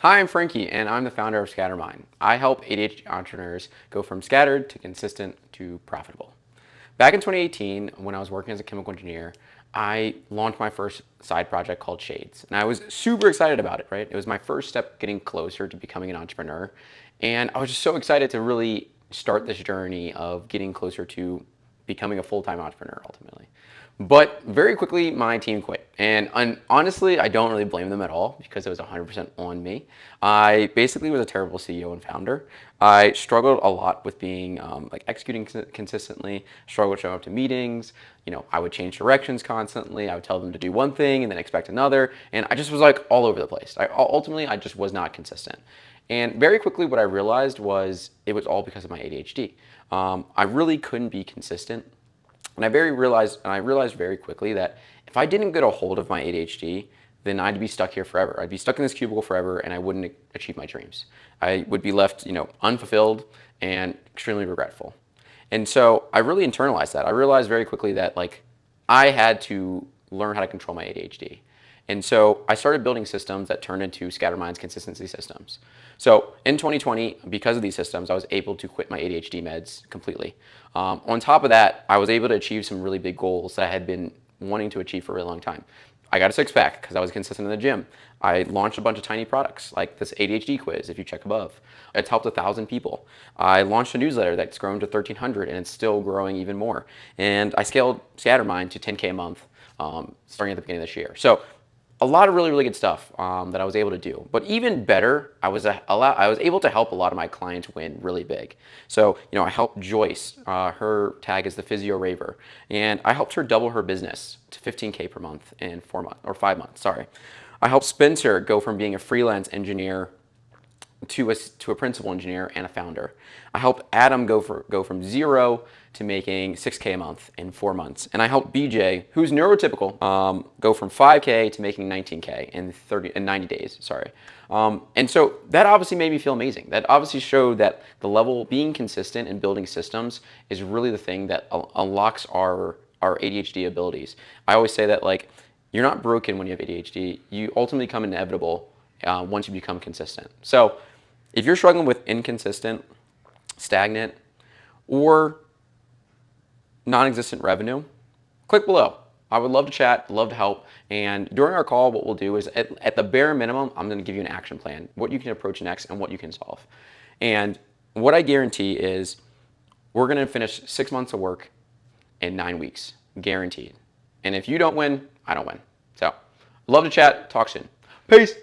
Hi, I'm Frankie, and I'm the founder of Scattered. I help ADHD entrepreneurs go from scattered to consistent to profitable. Back in 2018, when I was working as a chemical engineer, I launched my first side project called Shades. And I was super excited about it, right? It was my first step getting closer to becoming an entrepreneur. And I was just so excited to really start this journey of getting closer to becoming a full-time entrepreneur ultimately. But very quickly, my team quit. And honestly, I don't really blame them at all because it was 100% on me. I basically was a terrible CEO and founder. I struggled a lot with being like executing consistently, struggled showing up to meetings. I would change directions constantly. I would tell them to do one thing and then expect another. And I just was like all over the place. Ultimately, I just was not consistent. And very quickly, what I realized was it was all because of my ADHD. I really couldn't be consistent. And I realized very quickly that if I didn't get a hold of my ADHD, then I'd be stuck here forever. I'd be stuck in this cubicle forever, and I wouldn't achieve my dreams. I would be left, unfulfilled and extremely regretful. And so I really internalized that. I realized very quickly that I had to learn how to control my ADHD. And so I started building systems that turned into Scattermind's consistency systems. So in 2020, because of these systems, I was able to quit my ADHD meds completely. On top of that, I was able to achieve some really big goals that I had been wanting to achieve for a really long time. I got a six-pack because I was consistent in the gym. I launched a bunch of tiny products like this ADHD quiz, if you check above. It's helped 1,000 people. I launched a newsletter that's grown to 1,300 and it's still growing even more. And I scaled Scattermind to 10K a month starting at the beginning of this year. So a lot of really, really good stuff that I was able to do. But even better, I was able to help a lot of my clients win really big. So, I helped Joyce, her tag is the Physio Raver, and I helped her double her business to 15K per month in 4 months, or 5 months, sorry. I helped Spencer go from being a freelance engineer to a principal engineer and a founder. I helped Adam go from zero to making 6K a month in 4 months. And I helped BJ, who's neurotypical, go from 5K to making 19K in 90 days, sorry. And so that obviously made me feel amazing. That obviously showed that the level, being consistent and building systems is really the thing that unlocks our ADHD abilities. I always say that you're not broken when you have ADHD. You ultimately become inevitable once you become consistent. So if you're struggling with inconsistent, stagnant, or non-existent revenue, click below. I would love to chat, love to help. And during our call, what we'll do is at the bare minimum, I'm going to give you an action plan, what you can approach next and what you can solve. And what I guarantee is we're going to finish 6 months of work in 9 weeks, guaranteed. And if you don't win, I don't win. So love to chat, talk soon. Peace.